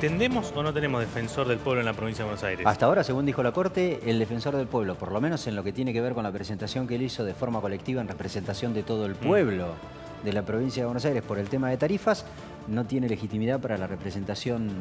¿Tenemos o no tenemos defensor del pueblo en la provincia de Buenos Aires? Hasta ahora, según dijo la Corte, el defensor del pueblo, por lo menos en lo que tiene que ver con la presentación que él hizo de forma colectiva en representación de todo el pueblo de la provincia de Buenos Aires por el tema de tarifas, no tiene legitimidad para la representación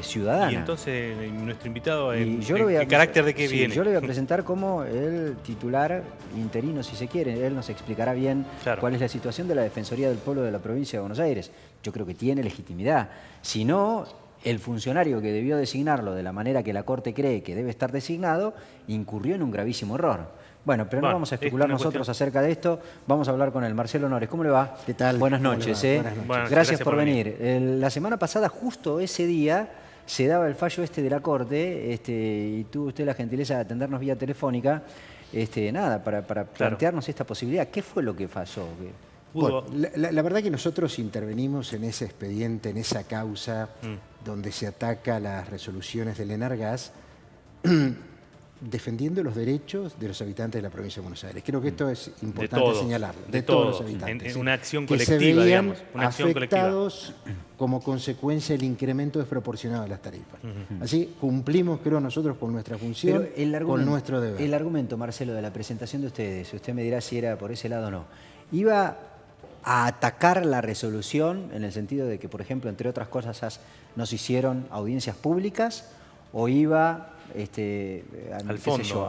ciudadana. Y entonces nuestro invitado, y yo lo voy a, ¿qué carácter de qué viene? Yo lo voy a presentar como el titular interino, si se quiere. Él nos explicará bien cuál es la situación de la Defensoría del Pueblo de la provincia de Buenos Aires. Yo creo que tiene legitimidad. Si no, el funcionario que debió designarlo de la manera que la Corte cree que debe estar designado, incurrió en un gravísimo error. Bueno, pero no vamos a especular nosotros acerca de esto. Vamos a hablar con el Marcelo Honores. ¿Cómo le va? ¿Qué tal? Buenas noches. Buenas noches. Bueno, gracias por venir. La semana pasada, justo ese día, se daba el fallo de la Corte y tuvo usted la gentileza de atendernos vía telefónica para plantearnos esta posibilidad. ¿Qué fue lo que pasó? Bueno, la verdad que nosotros intervenimos en ese expediente, en esa causa donde se ataca las resoluciones del Enargas, defendiendo los derechos de los habitantes de la provincia de Buenos Aires. Creo que esto es importante señalarlo. De todos todos los habitantes. En una acción que colectiva, se veían digamos. Una acción afectados como consecuencia del incremento desproporcionado de las tarifas. Así cumplimos, creo, nosotros con nuestra función, con nuestro deber. El argumento, Marcelo, de la presentación de ustedes, usted me dirá si era por ese lado o no, iba a atacar la resolución en el sentido de que, por ejemplo, entre otras cosas, nos hicieron audiencias públicas, o iba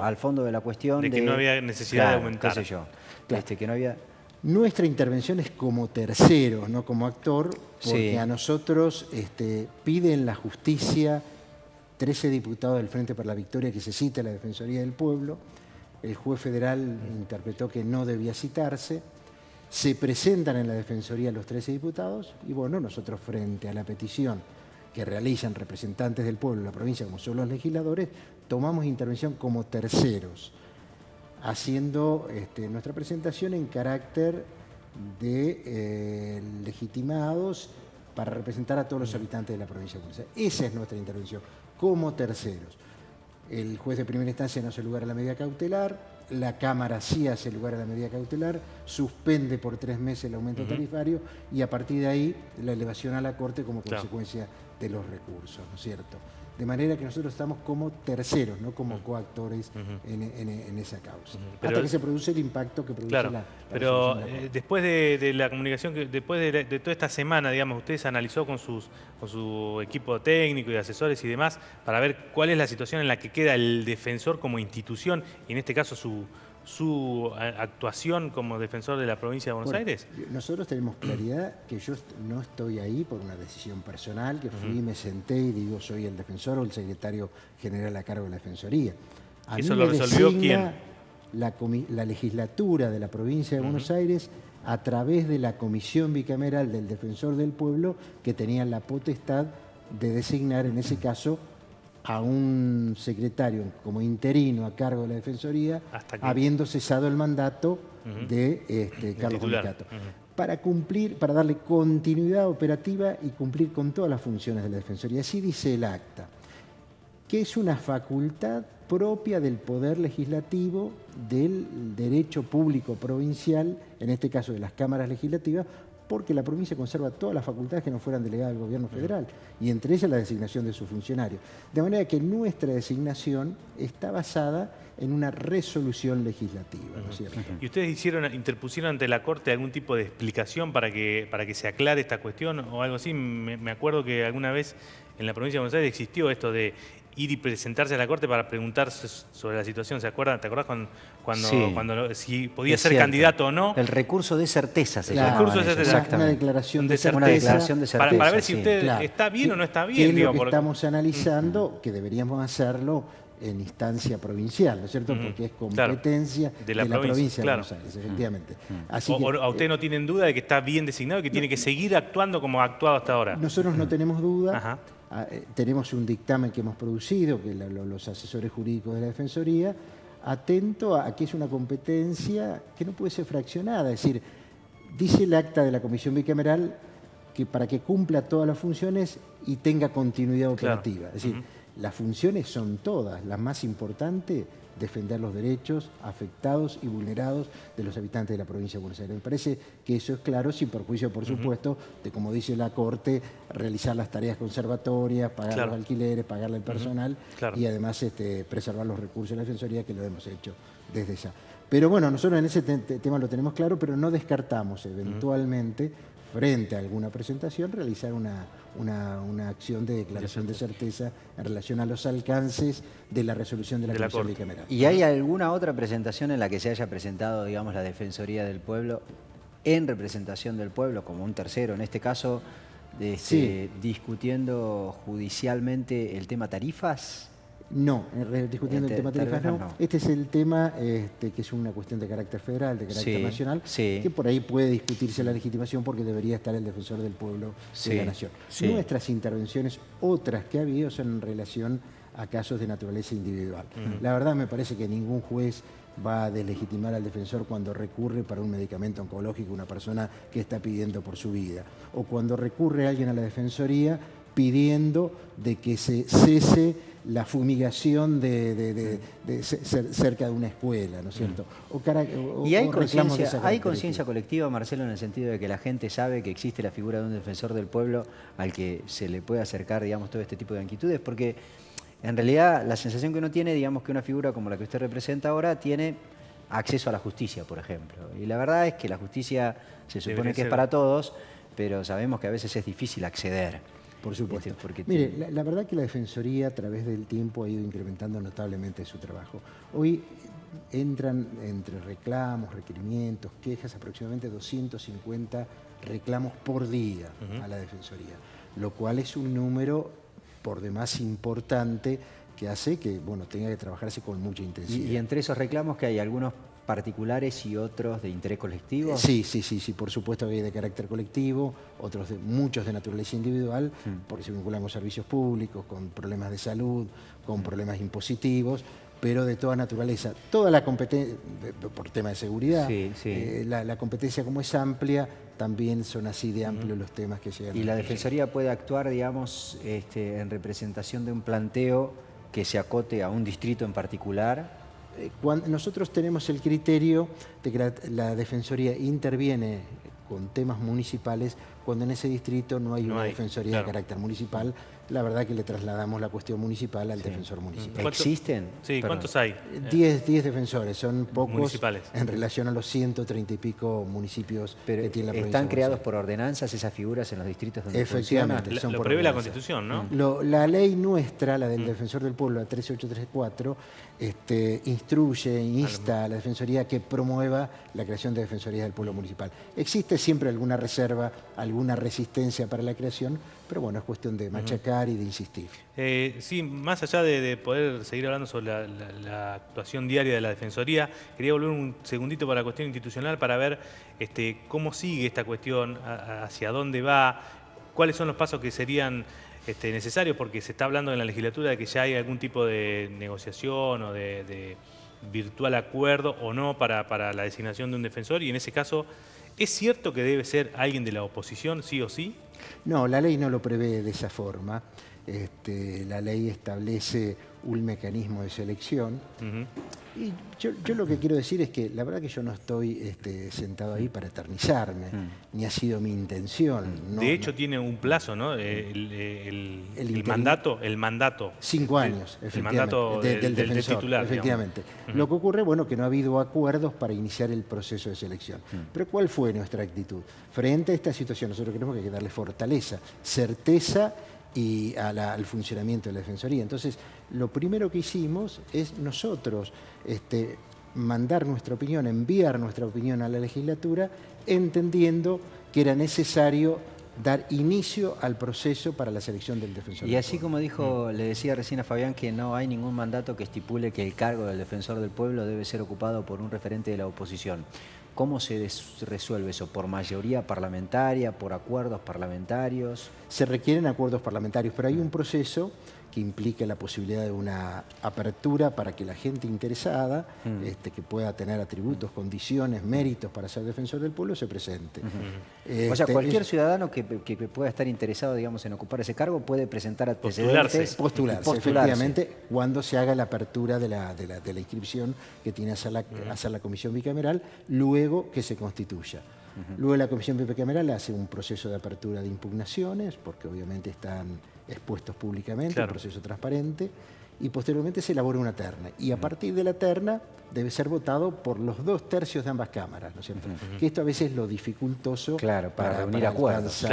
al fondo de la cuestión de que no había necesidad de aumentar. Que no había... Nuestra intervención es como tercero, no como actor, porque a nosotros piden la justicia 13 diputados del Frente para la Victoria que se cite a la Defensoría del Pueblo. El juez federal interpretó que no debía citarse. Se presentan en la Defensoría los 13 diputados y bueno, nosotros frente a la petición que realizan representantes del pueblo de la provincia, como son los legisladores, tomamos intervención como terceros, haciendo nuestra presentación en carácter de legitimados para representar a todos los habitantes de la provincia de Buenos Aires. Esa es nuestra intervención, como terceros. El juez de primera instancia no hace lugar a la medida cautelar, la Cámara sí hace lugar a la medida cautelar, suspende por 3 meses el aumento tarifario y a partir de ahí la elevación a la Corte como consecuencia de los recursos, ¿no es cierto? De manera que nosotros estamos como terceros, no como coactores en esa causa. Hasta que se produce el impacto que produce la pero resolución después de la comunicación, después de toda esta semana, digamos, ustedes analizó con su equipo técnico y asesores y demás para ver cuál es la situación en la que queda el defensor como institución y en este caso su actuación como defensor de la provincia de Buenos Aires. Nosotros tenemos claridad que yo no estoy ahí por una decisión personal, que fui y me senté y digo soy el defensor o el secretario general a cargo de la Defensoría. ¿Eso lo resolvió quién? La legislatura de la provincia de Buenos Aires a través de la comisión bicameral del defensor del pueblo que tenía la potestad de designar en ese caso a un secretario como interino a cargo de la Defensoría, habiendo cesado el mandato de Carlos Bonicato, para darle continuidad operativa y cumplir con todas las funciones de la Defensoría. Así dice el acta, que es una facultad propia del Poder Legislativo, del derecho público provincial, en este caso de las cámaras legislativas, porque la provincia conserva todas las facultades que no fueran delegadas del gobierno federal, y entre ellas la designación de sus funcionarios. De manera que nuestra designación está basada en una resolución legislativa, ¿no es cierto? ¿Y ustedes interpusieron ante la Corte algún tipo de explicación para que se aclare esta cuestión o algo así? Me acuerdo que alguna vez en la provincia de Buenos Aires existió esto de ir y presentarse a la Corte para preguntarse sobre la situación. ¿Se acuerdan? ¿Te acordás cuando si podía ser candidato o no? El recurso de certeza se llama. El recurso de certeza. Una declaración de certeza. Una declaración de certeza. Para ver si usted está bien o no está bien. Es lo que estamos analizando, que deberíamos hacerlo en instancia provincial, ¿no es cierto? Porque es competencia de la provincia de Buenos Aires, efectivamente. Así que, ¿A usted no tienen duda de que está bien designado y que tiene que seguir actuando como ha actuado hasta ahora? Nosotros no tenemos duda. Tenemos un dictamen que hemos producido, que los asesores jurídicos de la Defensoría, atento a que es una competencia que no puede ser fraccionada. Es decir, dice el acta de la Comisión Bicameral que para que cumpla todas las funciones y tenga continuidad operativa. Es decir, Las funciones son todas, las más importantes, defender los derechos afectados y vulnerados de los habitantes de la provincia de Buenos Aires. Me parece que eso es claro, sin perjuicio, por supuesto, de, como dice la Corte, realizar las tareas conservatorias, pagar los alquileres, pagarle el personal y además preservar los recursos de la Defensoría, que lo hemos hecho desde ya. Pero bueno, nosotros en ese tema lo tenemos claro, pero no descartamos eventualmente, frente a alguna presentación, realizar una acción de declaración de certeza en relación a los alcances de la resolución de la Comisión Bicameral. ¿Y hay alguna otra presentación en la que se haya presentado, digamos, la Defensoría del Pueblo en representación del pueblo, como un tercero, en este caso, discutiendo judicialmente el tema tarifas? No, discutiendo el tema tarifas no. Este es el tema que es una cuestión de carácter federal, de carácter nacional, que por ahí puede discutirse la legitimación porque debería estar el defensor del pueblo de la nación. Nuestras intervenciones, otras que ha habido, son en relación a casos de naturaleza individual. La verdad me parece que ningún juez va a deslegitimar al defensor cuando recurre para un medicamento oncológico una persona que está pidiendo por su vida, o cuando recurre alguien a la Defensoría pidiendo de que se cese la fumigación cerca de una escuela, ¿no es cierto? ¿Y hay conciencia colectiva, Marcelo, en el sentido de que la gente sabe que existe la figura de un defensor del pueblo al que se le puede acercar, digamos, todo este tipo de inquietudes? Porque en realidad la sensación que uno tiene, digamos, que una figura como la que usted representa ahora tiene acceso a la justicia, por ejemplo. Y la verdad es que la justicia se supone que es para todos, pero sabemos que a veces es difícil acceder. Por supuesto. Mire, la verdad que la Defensoría a través del tiempo ha ido incrementando notablemente su trabajo. Hoy entran entre reclamos, requerimientos, quejas, aproximadamente 250 reclamos por día a la Defensoría, lo cual es un número por demás importante que hace que tenga que trabajarse con mucha intensidad. ¿Y entre esos reclamos que hay algunos particulares y otros de interés colectivo? Sí, por supuesto que hay de carácter colectivo, muchos de naturaleza individual, porque se vinculan con servicios públicos, con problemas de salud, con problemas impositivos, pero de toda naturaleza. Toda la competencia, por tema de seguridad, la competencia como es amplia, también son así de amplios los temas que llegan. ¿Y la Defensoría puede actuar, digamos, en representación de un planteo que se acote a un distrito en particular? Nosotros tenemos el criterio de que la Defensoría interviene con temas municipales cuando en ese distrito no hay una Defensoría de carácter municipal. La verdad que le trasladamos la cuestión municipal al defensor municipal. ¿Existen? Sí, ¿cuántos hay? 10 defensores, son pocos municipales en relación a los 130 y pico municipios que tiene la provincia. ¿Están creados por ordenanzas esas figuras en los distritos donde Efectivamente. Lo prevé la Constitución, ¿no? La ley nuestra, la del Defensor del Pueblo, la 13834, instruye, insta a la Defensoría que promueva la creación de Defensorías del Pueblo Municipal. Existe siempre alguna reserva, alguna resistencia para la creación, pero bueno, es cuestión de machacar y de insistir. Sí, más allá de poder seguir hablando sobre la actuación diaria de la Defensoría, quería volver un segundito para la cuestión institucional para ver cómo sigue esta cuestión, hacia dónde va, cuáles son los pasos que serían necesarios, porque se está hablando en la legislatura de que ya hay algún tipo de negociación o de virtual acuerdo o no para la designación de un defensor, y en ese caso, ¿es cierto que debe ser alguien de la oposición, sí o sí? No, la ley no lo prevé de esa forma. La ley establece un mecanismo de selección. Y yo lo que quiero decir es que la verdad que yo no estoy sentado ahí para eternizarme, ni ha sido mi intención. De hecho, tiene un plazo, ¿no? El mandato. 5 años, efectivamente. El mandato del titular. Efectivamente. Lo que ocurre, que no ha habido acuerdos para iniciar el proceso de selección. Pero ¿cuál fue nuestra actitud? Frente a esta situación, nosotros creemos que hay que darle fortaleza, certeza y al funcionamiento de la Defensoría. Entonces, lo primero que hicimos es nosotros mandar nuestra opinión, enviar nuestra opinión a la legislatura, entendiendo que era necesario dar inicio al proceso para la selección del defensor. Y así como dijo, le decía recién a Fabián que no hay ningún mandato que estipule que el cargo del defensor del pueblo debe ser ocupado por un referente de la oposición. ¿Cómo se resuelve eso? ¿Por mayoría parlamentaria? ¿Por acuerdos parlamentarios? Se requieren acuerdos parlamentarios, pero hay un proceso que implique la posibilidad de una apertura para que la gente interesada, que pueda tener atributos, condiciones, méritos para ser defensor del pueblo, se presente. O sea, cualquier ciudadano que pueda estar interesado, digamos, en ocupar ese cargo puede presentar antecedentes. Postularse, efectivamente, cuando se haga la apertura de la inscripción que tiene que hacer la comisión bicameral, luego que se constituya. Luego la comisión bicameral hace un proceso de apertura de impugnaciones, porque obviamente están expuestos públicamente, un proceso transparente, y posteriormente se elabora una terna. Y a partir de la terna debe ser votado por los 2/3 de ambas cámaras, ¿no es cierto? Que esto a veces es lo dificultoso para reunir acuerdos.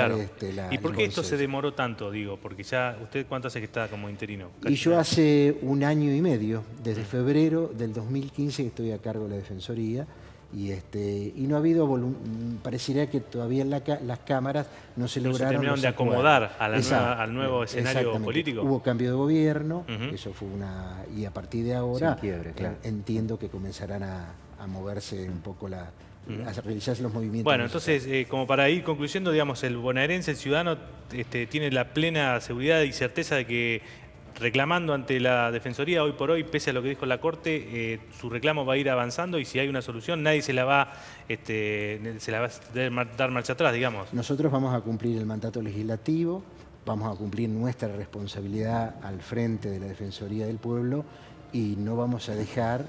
¿Y por qué esto se demoró tanto, digo? Porque ya, ¿usted cuánto hace que está como interino? Y yo hace 1 año y medio, desde febrero del 2015 que estoy a cargo de la Defensoría, y no ha habido parecería que todavía en las cámaras no se lograron. Se terminaron de acomodar al nuevo escenario político. Hubo cambio de gobierno, eso fue y a partir de ahora entiendo que comenzarán a moverse un poco a realizarse los movimientos. Bueno, entonces, como para ir concluyendo, digamos, el bonaerense, el ciudadano, tiene la plena seguridad y certeza de que reclamando ante la Defensoría hoy por hoy, pese a lo que dijo la Corte, su reclamo va a ir avanzando y si hay una solución nadie se la va a dar marcha atrás, digamos. Nosotros vamos a cumplir el mandato legislativo, vamos a cumplir nuestra responsabilidad al frente de la Defensoría del Pueblo y no vamos a dejar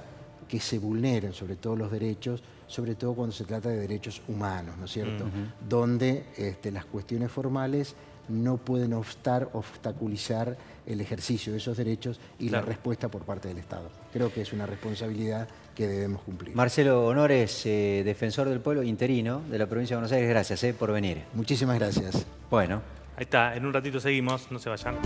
que se vulneren sobre todo los derechos, sobre todo cuando se trata de derechos humanos, ¿no es cierto? Donde las cuestiones formales no pueden obstaculizar el ejercicio de esos derechos y la respuesta por parte del Estado. Creo que es una responsabilidad que debemos cumplir. Marcelo Honores, defensor del pueblo interino de la provincia de Buenos Aires, gracias por venir. Muchísimas gracias. Bueno. Ahí está, en un ratito seguimos, no se vayan.